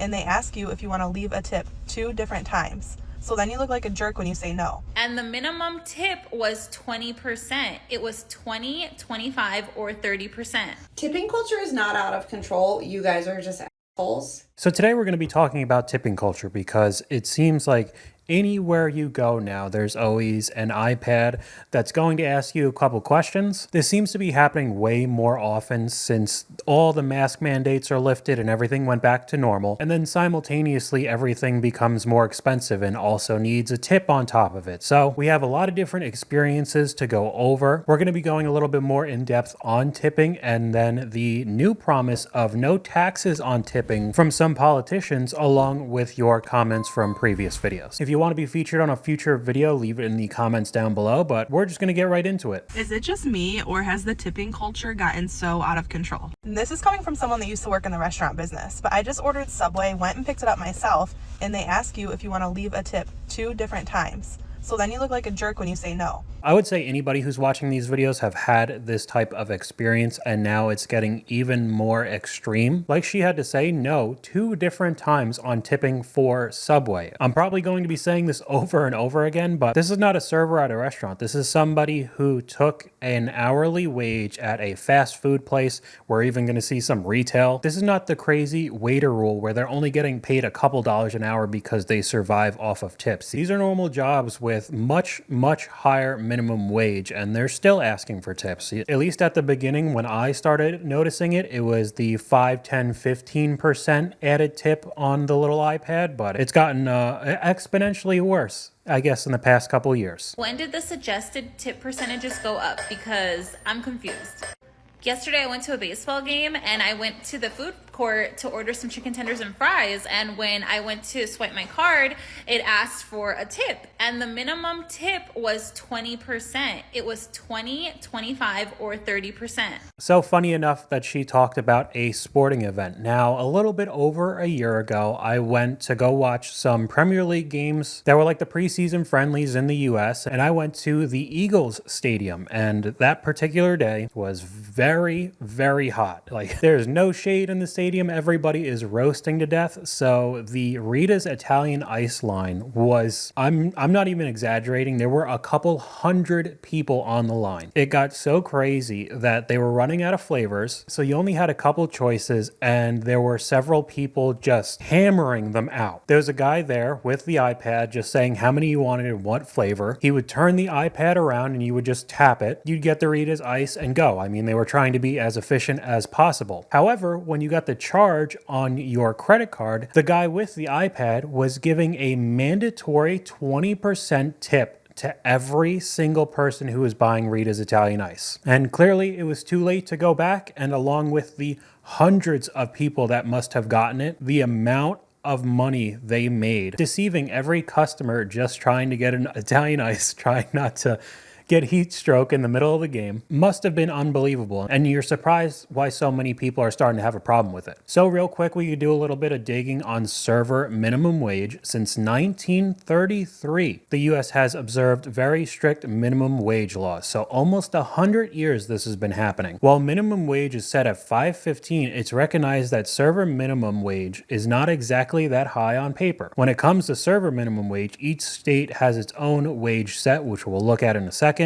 and they ask you if you want to leave a tip 2 different times. So then you look like a jerk when you say no. And the minimum tip was 20%. It was 20, 25, or 30%. Tipping culture is not out of control. You guys are just assholes. So today we're going to be talking about tipping culture because it seems like anywhere you go now, there's always an iPad that's going to ask you a couple questions. This seems to be happening way more often since all the mask mandates are lifted and everything went back to normal. And then simultaneously, everything becomes more expensive and also needs a tip on top of it. So we have a lot of different experiences to go over. We're going to be going a little bit more in depth on tipping and then the new promise of no taxes on tipping from some politicians, along with your comments from previous videos. If you want to be featured on a future video, leave it in the comments down below, but we're just going to get right into it. Is it just me, or has the tipping culture gotten so out of control? This is coming from someone that used to work in the restaurant business, but I just ordered Subway, went and picked it up myself, and they ask you if you want to leave a tip 2 different times. So then you look like a jerk when you say no. I would say anybody who's watching these videos have had this type of experience, and now it's getting even more extreme. Like she had to say no 2 different times on tipping for Subway. I'm probably going to be saying this over and over again, but this is not a server at a restaurant. This is somebody who took an hourly wage at a fast food place. We're even going to see some retail. This is not the crazy waiter rule where they're only getting paid a couple dollars an hour because they survive off of tips. These are normal jobs with much, much higher minimum wage, and they're still asking for tips. At least at the beginning, when I started noticing it, it was the 5, 10, 15% added tip on the little iPad, but it's gotten exponentially worse, I guess, in the past couple years. When did the suggested tip percentages go up? Because I'm confused. Yesterday I went to a baseball game and I went to the food court to order some chicken tenders and fries, and when I went to swipe my card, it asked for a tip, and the minimum tip was 20%. It was 20, 25, or 30%. So funny enough that she talked about a sporting event. Now, a little bit over a year ago, I went to go watch some Premier League games that were like the preseason friendlies in the US, and I went to the Eagles Stadium, and that particular day was very, very hot. Like, there's no shade in the stadium. Everybody is roasting to death. So the Rita's Italian Ice line was, I'm not even exaggerating, there were a couple hundred people on the line. It got so crazy that they were running out of flavors. So you only had a couple choices, and there were several people just hammering them out. There was a guy there with the iPad just saying how many you wanted and what flavor. He would turn the iPad around and you would just tap it. You'd get the Rita's Ice and go. I mean, they were trying to be as efficient as possible. However, when you got the charge on your credit card, the guy with the iPad was giving a mandatory 20% tip to every single person who was buying Rita's Italian Ice. And clearly it was too late to go back, and along with the hundreds of people that must have gotten it, the amount of money they made deceiving every customer just trying to get an Italian Ice, trying not to get heat stroke in the middle of the game must have been unbelievable, and you're surprised why so many people are starting to have a problem with it. So real quick, we could do a little bit of digging on server minimum wage. Since 1933, the US has observed very strict minimum wage laws. So almost 100 years this has been happening. While minimum wage is set at $5.15, it's recognized that server minimum wage is not exactly that high on paper. When it comes to server minimum wage, each state has its own wage set, which we'll look at in a second.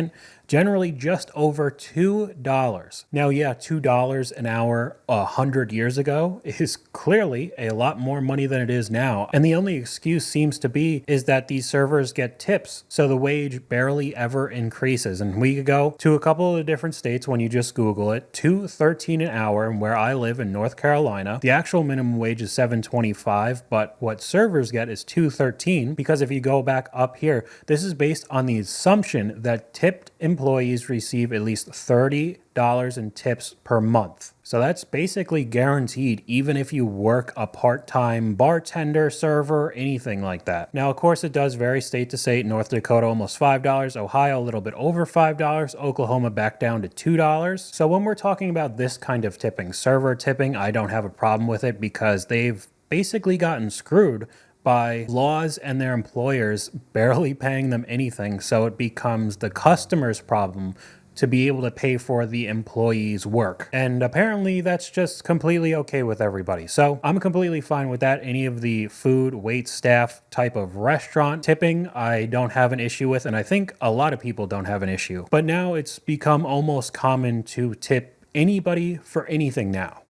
Generally just over $2. Now, yeah, $2 an hour 100 years ago is clearly a lot more money than it is now. And the only excuse seems to be is that these servers get tips, so the wage barely ever increases. And we could go to a couple of the different states when you just Google it. $2.13 an hour, and where I live in North Carolina, the actual minimum wage is $7.25, but what servers get is $2.13, because if you go back up here, this is based on the assumption that tipped employees receive at least $30 in tips per month. So that's basically guaranteed, even if you work a part-time bartender, server, anything like that. Now, of course, it does vary state to state. North Dakota, almost $5. Ohio, a little bit over $5. Oklahoma, back down to $2. So when we're talking about this kind of tipping, server tipping, I don't have a problem with it because they've basically gotten screwed by laws and their employers barely paying them anything. So it becomes the customer's problem to be able to pay for the employee's work. And apparently that's just completely okay with everybody. So I'm completely fine with that. Any of the food, wait staff type of restaurant tipping, I don't have an issue with. And I think a lot of people don't have an issue. But now it's become almost common to tip anybody for anything now.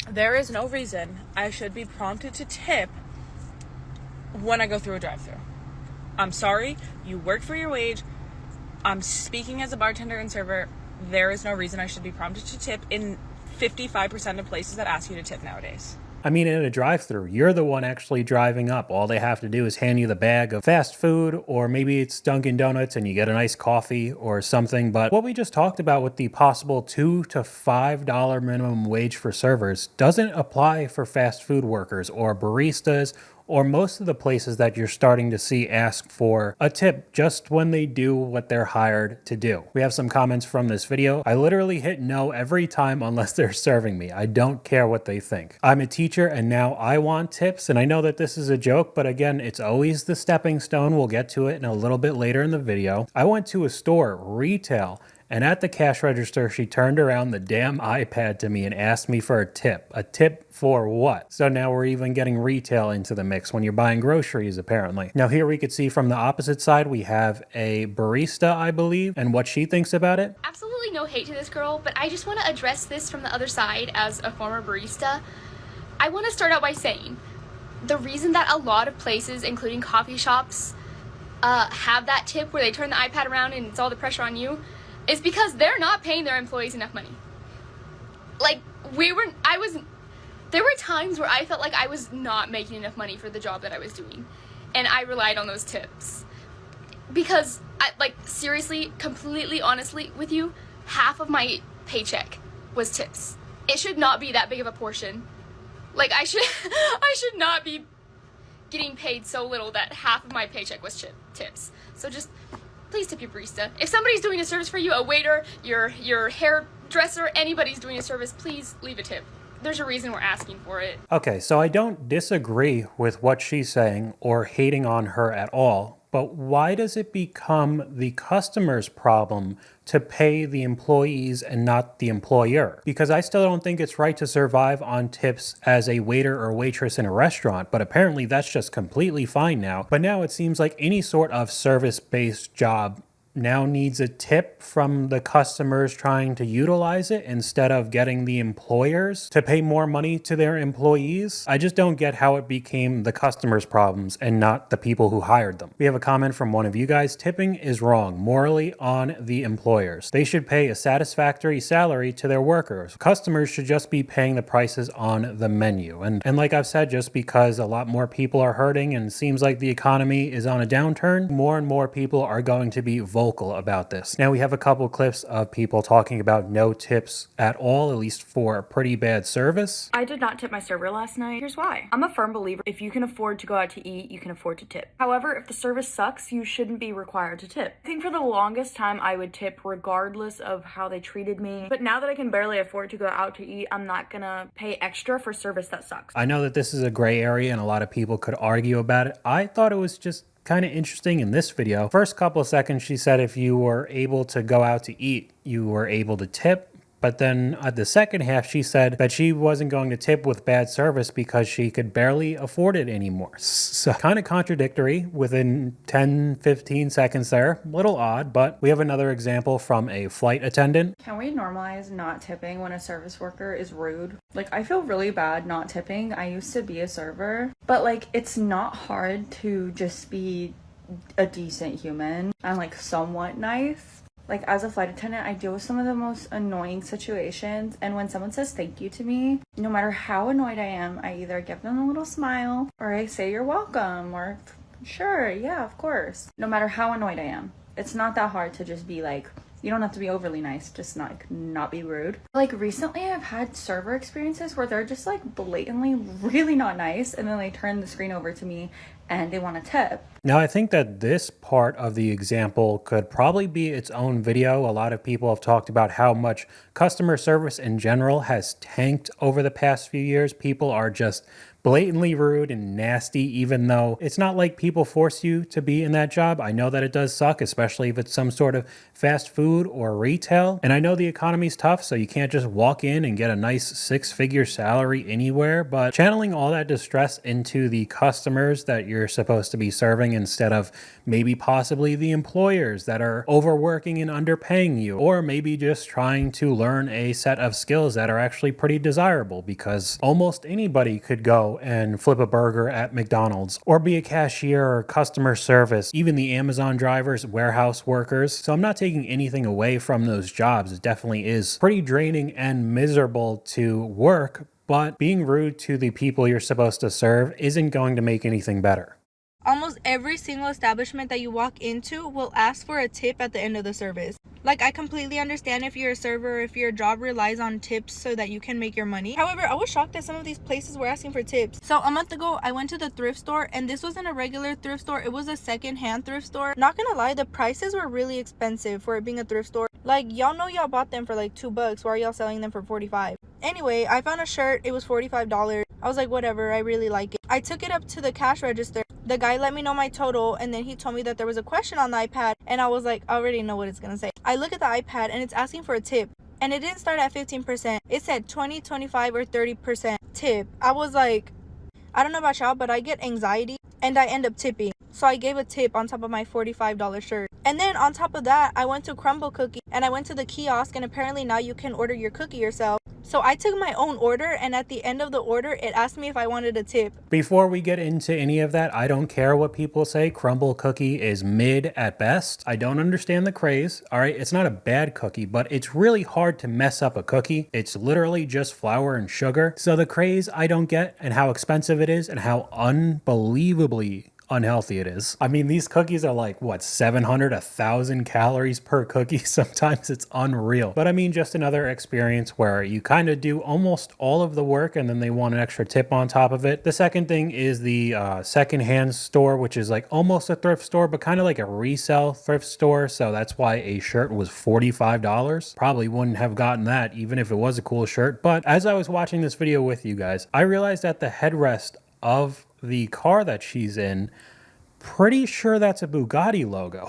There is no reason I should be prompted to tip when I go through a drive-thru. I'm sorry, you work for your wage. I'm speaking as a bartender and server. There is no reason I should be prompted to tip in 55% of places that ask you to tip nowadays. I mean, in a drive-thru, you're the one actually driving up. All they have to do is hand you the bag of fast food, or maybe it's Dunkin' Donuts and you get a nice coffee or something. But what we just talked about with the possible $2 to $5 minimum wage for servers doesn't apply for fast food workers or baristas or most of the places that you're starting to see ask for a tip just when they do what they're hired to do. We have some comments from this video. I literally hit no every time unless they're serving me. I don't care what they think. I'm a teacher and now I want tips, and I know that this is a joke, but again, it's always the stepping stone. We'll get to it in a little bit later in the video. I went to a store, retail, and at the cash register, she turned around the damn iPad to me and asked me for a tip. A tip for what? So now we're even getting retail into the mix when you're buying groceries, apparently. Now here we could see from the opposite side, we have a barista, I believe, and what she thinks about it. Absolutely no hate to this girl, but I just want to address this from the other side as a former barista. I want to start out by saying the reason that a lot of places, including coffee shops, have that tip where they turn the iPad around and it's all the pressure on you is because they're not paying their employees enough money. Like, there were times where I felt like I was not making enough money for the job that I was doing. And I relied on those tips. Because, seriously, completely honestly with you, half of my paycheck was tips. It should not be that big of a portion. Like, I should not be getting paid so little that half of my paycheck was tips. So just please tip your barista. If somebody's doing a service for you, a waiter, your hairdresser, anybody's doing a service, please leave a tip. There's a reason we're asking for it. Okay, so I don't disagree with what she's saying or hating on her at all, but why does it become the customer's problem to pay the employees and not the employer? Because I still don't think it's right to survive on tips as a waiter or waitress in a restaurant, but apparently that's just completely fine now. But now it seems like any sort of service-based job now needs a tip from the customers trying to utilize it instead of getting the employers to pay more money to their employees. I just don't get how it became the customers' problems and not the people who hired them. We have a comment from one of you guys. Tipping is wrong morally on the employers. They should pay a satisfactory salary to their workers. Customers should just be paying the prices on the menu. And like I've said, just because a lot more people are hurting and it seems like the economy is on a downturn, more and more people are going to be vocal about this. Now we have a couple clips of people talking about no tips at all, at least for pretty bad service. I did not tip my server last night. Here's why. I'm a firm believer if you can afford to go out to eat, you can afford to tip. However, if the service sucks, you shouldn't be required to tip. I think for the longest time I would tip regardless of how they treated me. But now that I can barely afford to go out to eat, I'm not gonna pay extra for service that sucks. I know that this is a gray area and a lot of people could argue about it. I thought it was just kind of interesting in this video. First couple of seconds, she said if you were able to go out to eat, you were able to tip. But then at the second half, she said that she wasn't going to tip with bad service because she could barely afford it anymore. So kind of contradictory within 10-15 seconds there. A little odd, but we have another example from a flight attendant. Can we normalize not tipping when a service worker is rude? Like, I feel really bad not tipping. I used to be a server, but like, it's not hard to just be a decent human and like somewhat nice. Like, as a flight attendant, I deal with some of the most annoying situations, and when someone says thank you to me, no matter how annoyed I am, I either give them a little smile, or I say you're welcome, or sure, yeah, of course. No matter how annoyed I am, it's not that hard to just be like, you don't have to be overly nice, just not be rude. Like, recently I've had server experiences where they're just like blatantly really not nice, and then they turn the screen over to me and they want to tip. Now, I think that this part of the example could probably be its own video. A lot of people have talked about how much customer service in general has tanked over the past few years. People are just blatantly rude and nasty, even though it's not like people force you to be in that job. I know that it does suck, especially if it's some sort of fast food or retail. And I know the economy's tough, so you can't just walk in and get a nice 6-figure salary anywhere. But channeling all that distress into the customers that you're supposed to be serving instead of maybe possibly the employers that are overworking and underpaying you, or maybe just trying to learn a set of skills that are actually pretty desirable, because almost anybody could go and flip a burger at McDonald's or be a cashier or customer service, even the Amazon drivers, warehouse workers. So I'm not taking anything away from those jobs. It definitely is pretty draining and miserable to work, but being rude to the people you're supposed to serve isn't going to make anything better. Almost every single establishment that you walk into will ask for a tip at the end of the service. Like, I completely understand if you're a server or if your job relies on tips so that you can make your money. However, I was shocked that some of these places were asking for tips. So a month ago, I went to the thrift store, and this wasn't a regular thrift store. It was a second-hand thrift store. Not gonna lie, the prices were really expensive for it being a thrift store. Like, y'all know y'all bought them for like $2. Why are y'all selling them for $45? Anyway, I found a shirt. It was $45. I was like, whatever, I really like it. I took it up to the cash register. The guy let me know my total, and then he told me that there was a question on the iPad, and I was like, I already know what it's gonna say. I look at the iPad, and it's asking for a tip, and it didn't start at 15%. It said 20, 25, or 30% tip. I was like, I don't know about y'all, but I get anxiety, and I end up tipping. So I gave a tip on top of my $45 shirt. And then on top of that, I went to Crumble Cookie, and I went to the kiosk, and apparently now you can order your cookie yourself. So I took my own order, and at the end of the order, it asked me if I wanted a tip. Before we get into any of that, I don't care what people say. Crumble Cookie is mid at best. I don't understand the craze. All right, it's not a bad cookie, but it's really hard to mess up a cookie. It's literally just flour and sugar. So the craze I don't get, and how expensive it is, and how unbelievably unhealthy it is. I mean, these cookies are like, what, 700, 1,000 calories per cookie? Sometimes it's unreal. But I mean, just another experience where you kind of do almost all of the work and then they want an extra tip on top of it. The second thing is the secondhand store, which is like almost a thrift store, but kind of like a resale thrift store. So that's why a shirt was $45. Probably wouldn't have gotten that even if it was a cool shirt. But as I was watching this video with you guys, I realized that the headrest of the car that she's in, pretty sure that's a Bugatti logo.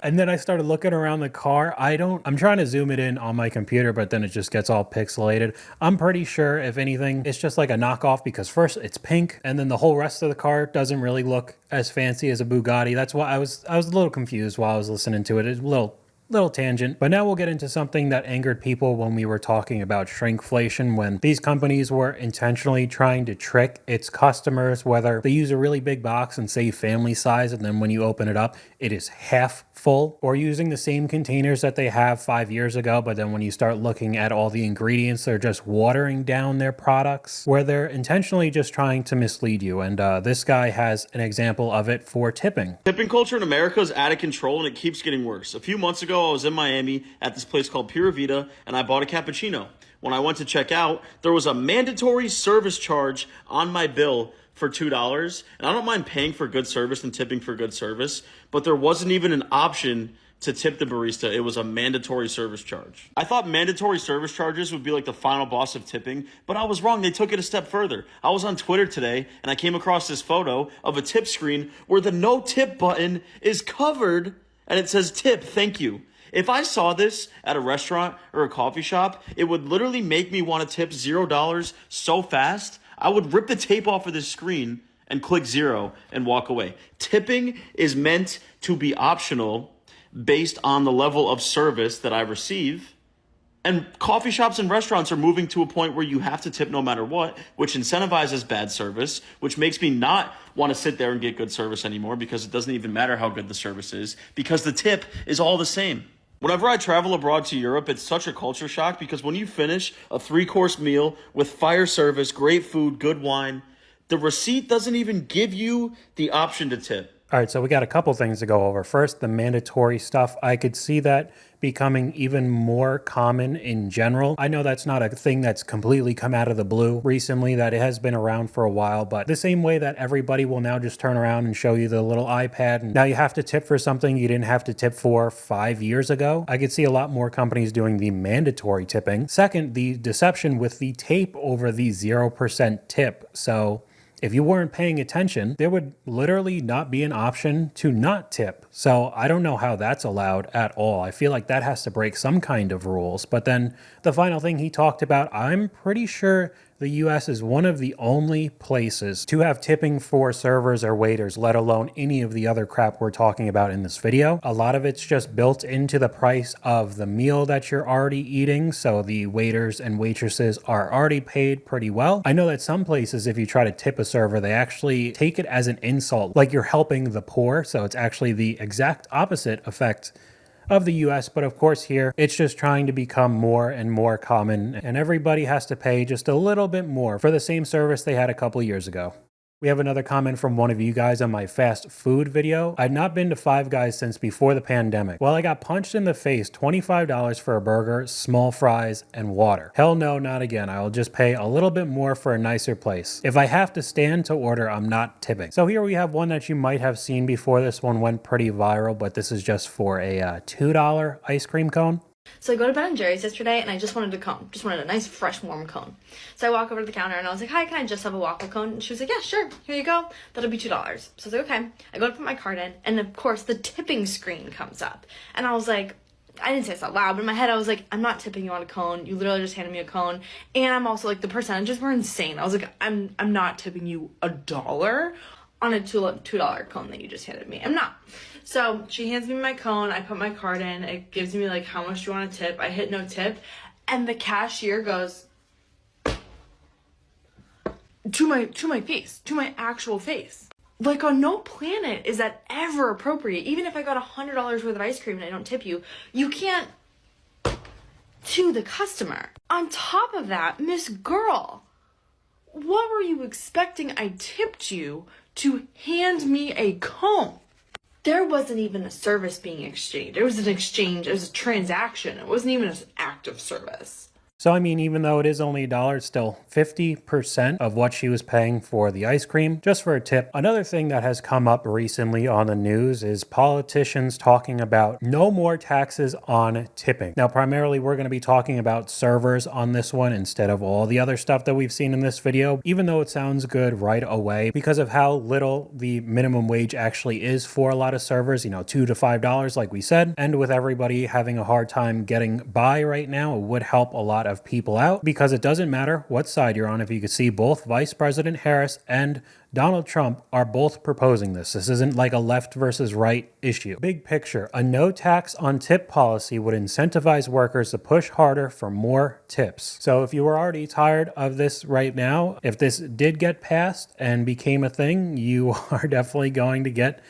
And then I started looking around the car. I'm trying to zoom it in on my computer, but then it just gets all pixelated. I'm pretty sure, if anything, it's just like a knockoff, because first it's pink and then the whole rest of the car doesn't really look as fancy as a Bugatti. That's why I was a little confused while I was listening to it. It's a little tangent, but now we'll get into something that angered people when we were talking about shrinkflation, when these companies were intentionally trying to trick its customers, whether they use a really big box and say family size, and then when you open it up, it is half full, or using the same containers that they have 5 years ago, but then when you start looking at all the ingredients, they're just watering down their products, where they're intentionally just trying to mislead you. And this guy has an example of it for tipping. Tipping culture in America is out of control, and it keeps getting worse. A few months ago, I was in Miami at this place called Pura Vida, and I bought a cappuccino. When I went to check out, there was a mandatory service charge on my bill for $2. And I don't mind paying for good service and tipping for good service, but there wasn't even an option to tip the barista. It was a mandatory service charge. I thought mandatory service charges would be like the final boss of tipping, but I was wrong. They took it a step further. I was on Twitter today and I came across this photo of a tip screen where the no tip button is covered and it says tip, thank you. If I saw this at a restaurant or a coffee shop, it would literally make me want to tip $0 so fast. I would rip the tape off of this screen and click 0 and walk away. Tipping is meant to be optional based on the level of service that I receive. And coffee shops and restaurants are moving to a point where you have to tip no matter what, which incentivizes bad service, which makes me not want to sit there and get good service anymore, because it doesn't even matter how good the service is, because the tip is all the same. Whenever I travel abroad to Europe, it's such a culture shock, because when you finish a 3-course meal with fire service, great food, good wine, the receipt doesn't even give you the option to tip. All right, so we got a couple things to go over. First, the mandatory stuff. I could see that becoming even more common in general. I know that's not a thing that's completely come out of the blue recently, that it has been around for a while, but the same way that everybody will now just turn around and show you the little iPad, and now you have to tip for something you didn't have to tip for 5 years ago. I could see a lot more companies doing the mandatory tipping. Second, the deception with the tape over the 0% tip. So if you weren't paying attention, there would literally not be an option to not tip. So I don't know how that's allowed at all. I feel like that has to break some kind of rules. But then the final thing he talked about, I'm pretty sure the US is one of the only places to have tipping for servers or waiters, let alone any of the other crap we're talking about in this video. A lot of it's just built into the price of the meal that you're already eating, so the waiters and waitresses are already paid pretty well. I know that some places, if you try to tip a server, they actually take it as an insult, like you're helping the poor, so it's actually the exact opposite effect of the US, but of course here it's just trying to become more and more common, and everybody has to pay just a little bit more for the same service they had a couple years ago. We have another comment from one of you guys on my fast food video. I'd not been to Five Guys since before the pandemic. Well, I got punched in the face, $25 for a burger, small fries, and water. Hell no, not again. I will just pay a little bit more for a nicer place. If I have to stand to order, I'm not tipping. So here we have one that you might have seen before. This one went pretty viral, but this is just for a $2 ice cream cone. So I go to Ben & Jerry's yesterday and I just wanted a cone. Just wanted a nice, fresh, warm cone. So I walk over to the counter and I was like, hi, can I just have a waffle cone? And she was like, yeah, sure. Here you go. That'll be $2. So I was like, okay. I go to put my card in and of course the tipping screen comes up. And I was like, I didn't say this out loud, but in my head I was like, I'm not tipping you on a cone. You literally just handed me a cone. And I'm also like, the percentages were insane. I was like, I'm not tipping you $1 on a $2 cone that you just handed me. I'm not. So she hands me my cone. I put my card in. It gives me like, how much do you want to tip? I hit no tip. And the cashier goes to my face, to my actual face. Like on no planet is that ever appropriate. Even if I got $100 worth of ice cream and I don't tip you, you can't to the customer. On top of that, Miss Girl, what were you expecting I tipped you to hand me a cone? There wasn't even a service being exchanged. It was an exchange. It was a transaction. It wasn't even an act of service. So, I mean, even though it is only $1, it's still 50% of what she was paying for the ice cream, just for a tip. Another thing that has come up recently on the news is politicians talking about no more taxes on tipping. Now, primarily, we're going to be talking about servers on this one instead of all the other stuff that we've seen in this video, even though it sounds good right away because of how little the minimum wage actually is for a lot of servers, you know, $2 to $5, like we said. And with everybody having a hard time getting by right now, it would help a lot of people out because it doesn't matter what side you're on. If you could see, both Vice President Harris and Donald Trump are both proposing this. This isn't like a left versus right issue. Big picture, a no tax on tip policy would incentivize workers to push harder for more tips. So if you were already tired of this right now, if this did get passed and became a thing, you are definitely going to get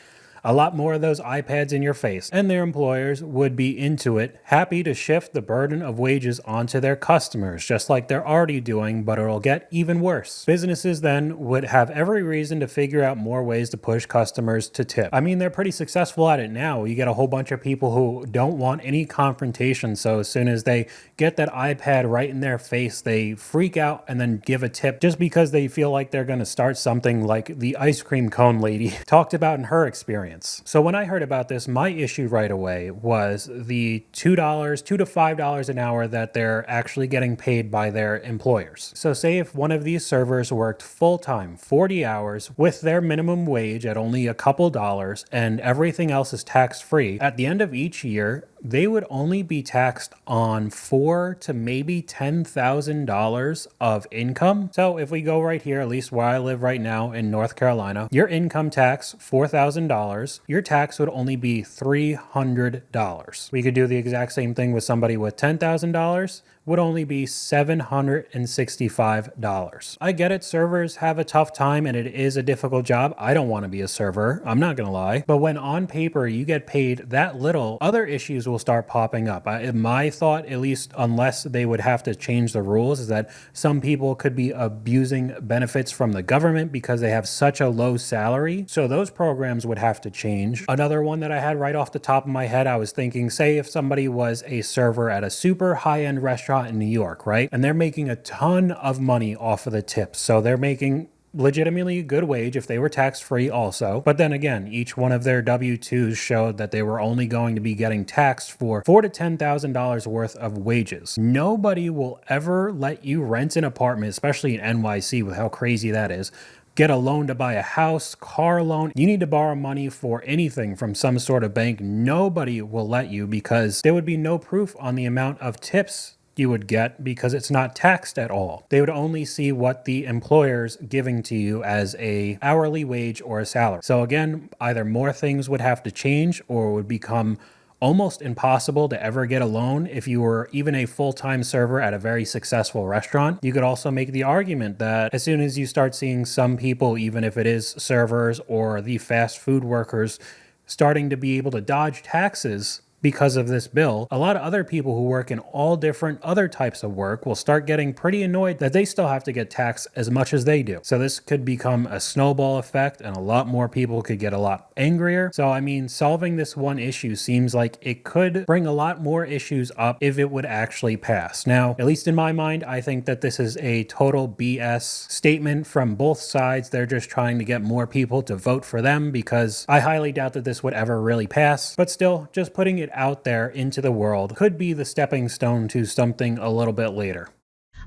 a lot more of those iPads in your face, and their employers would be into it, happy to shift the burden of wages onto their customers, just like they're already doing, but it'll get even worse. Businesses then would have every reason to figure out more ways to push customers to tip. I mean, they're pretty successful at it now. You get a whole bunch of people who don't want any confrontation, so as soon as they get that iPad right in their face, they freak out and then give a tip just because they feel like they're going to start something like the ice cream cone lady talked about in her experience. So when I heard about this, my issue right away was the $2 to $5 an hour that they're actually getting paid by their employers. So say if one of these servers worked full-time, 40 hours, with their minimum wage at only a couple dollars and everything else is tax-free, at the end of each year, they would only be taxed on $4,000 to maybe $10,000 of income. So if we go right here, at least where I live right now in North Carolina, your income tax, $4,000, your tax would only be $300. We could do the exact same thing with somebody with $10,000. would only be $765. I get it, servers have a tough time and it is a difficult job. I don't want to be a server, I'm not gonna lie. But when on paper you get paid that little, other issues will start popping up. My thought, at least unless they would have to change the rules, is that some people could be abusing benefits from the government because they have such a low salary. So those programs would have to change. Another one that I had right off the top of my head, I was thinking, say if somebody was a server at a super high-end restaurant in New York, right? And they're making a ton of money off of the tips. So they're making legitimately a good wage if they were tax-free also. But then again, each one of their W-2s showed that they were only going to be getting taxed for $4,000 to $10,000 worth of wages. Nobody will ever let you rent an apartment, especially in NYC with how crazy that is, get a loan to buy a house, car loan. You need to borrow money for anything from some sort of bank. Nobody will let you because there would be no proof on the amount of tips you would get because it's not taxed at all. They would only see what the employer's giving to you as a hourly wage or a salary. So again, either more things would have to change or it would become almost impossible to ever get a loan if you were even a full-time server at a very successful restaurant. You could also make the argument that as soon as you start seeing some people, even if it is servers or the fast food workers, starting to be able to dodge taxes because of this bill, a lot of other people who work in all different other types of work will start getting pretty annoyed that they still have to get taxed as much as they do. So this could become a snowball effect and a lot more people could get a lot angrier. So I mean, solving this one issue seems like it could bring a lot more issues up if it would actually pass. Now, at least in my mind, I think that this is a total BS statement from both sides. They're just trying to get more people to vote for them because I highly doubt that this would ever really pass. But still, just putting it out there into the world could be the stepping stone to something a little bit later.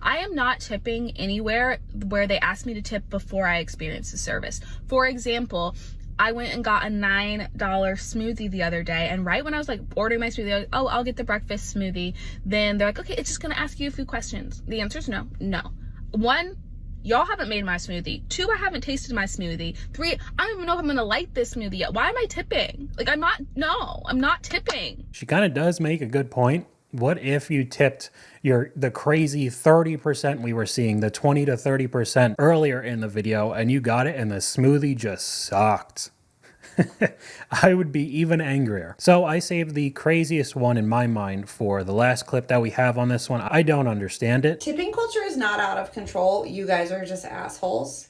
I am not tipping anywhere where they ask me to tip before I experience the service. For example, I went and got a $9 smoothie the other day, and right when I was like ordering my smoothie, I was like, oh, I'll get the breakfast smoothie. Then they're like, okay, it's just gonna ask you a few questions. The answer is no. One, y'all haven't made my smoothie. 2, I haven't tasted my smoothie. 3, I don't even know if I'm gonna like this smoothie yet. Why am I tipping? Like, I'm not tipping. She kind of does make a good point. What if you tipped the crazy 30% we were seeing, the 20 to 30% earlier in the video, and you got it and the smoothie just sucked? I would be even angrier. So I saved the craziest one in my mind for the last clip that we have on this one. I don't understand it. Tipping culture is not out of control. You guys are just assholes.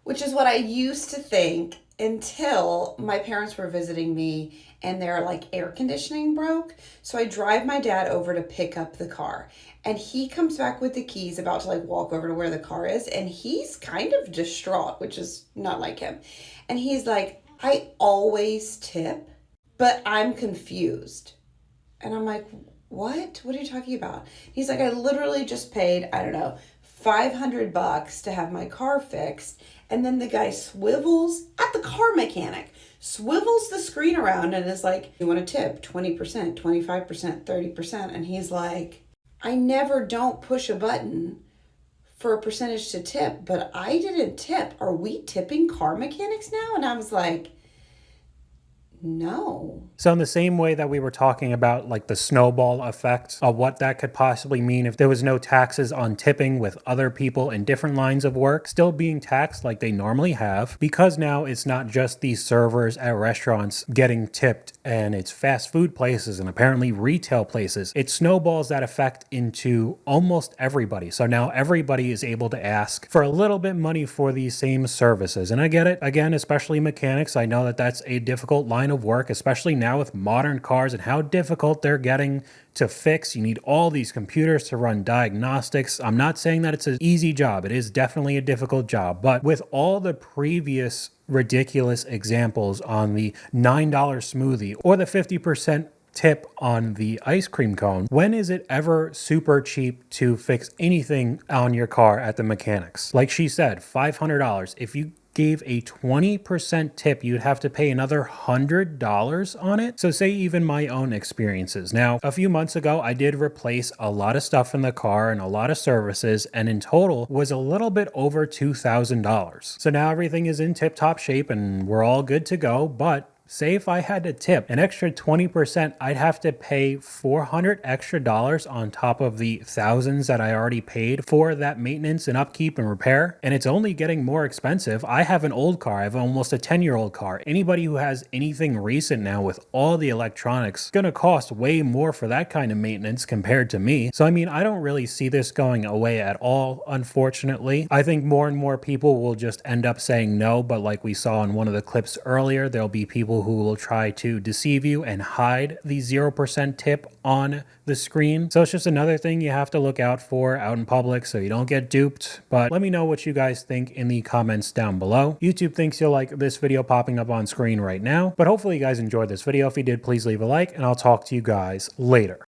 Which is what I used to think until my parents were visiting me and their like air conditioning broke. So I drive my dad over to pick up the car. And he comes back with the keys, about to like walk over to where the car is. And he's kind of distraught, which is not like him. And he's like, I always tip, but I'm confused. And I'm like, what? What are you talking about? He's like, I literally just paid, I don't know, $500 to have my car fixed. And then the guy swivels at the car mechanic, swivels the screen around and is like, you want to tip 20%, 25%, 30%. And he's like, I never don't push a button for a percentage to tip, but I didn't tip. Are we tipping car mechanics now? And I was like, no. So in the same way that we were talking about like the snowball effect of what that could possibly mean if there was no taxes on tipping with other people in different lines of work still being taxed like they normally have, because now it's not just these servers at restaurants getting tipped and it's fast food places and apparently retail places. It snowballs that effect into almost everybody. So now everybody is able to ask for a little bit money for these same services. And I get it. Again, especially mechanics. I know that that's a difficult line of work, especially now with modern cars and how difficult they're getting to fix. You need all these computers to run diagnostics. I'm not saying that it's an easy job. It is definitely a difficult job. But with all the previous ridiculous examples on the $9 smoothie or the 50% tip on the ice cream cone, when is it ever super cheap to fix anything on your car at the mechanics? Like she said, $500. If you gave a 20% tip, you'd have to pay another $100 on it. So say even my own experiences. Now, a few months ago, I did replace a lot of stuff in the car and a lot of services, and in total was a little bit over $2,000. So now everything is in tip-top shape and we're all good to go, but Say if I had to tip an extra 20%, I'd have to pay $400 extra on top of the thousands that I already paid for that maintenance and upkeep and repair. And it's only getting more expensive. I have an old car. I have almost a 10-year-old car. Anybody who has anything recent now with all the electronics, gonna cost way more for that kind of maintenance compared to me. So I mean, I don't really see this going away at all, unfortunately. I think more and more people will just end up saying no, but like we saw in one of the clips earlier, there'll be people who will try to deceive you and hide the 0% tip on the screen. So it's just another thing you have to look out for out in public so you don't get duped. But let me know what you guys think in the comments down below. YouTube thinks you'll like this video popping up on screen right now, but hopefully you guys enjoyed this video. If you did, please leave a like, and I'll talk to you guys later.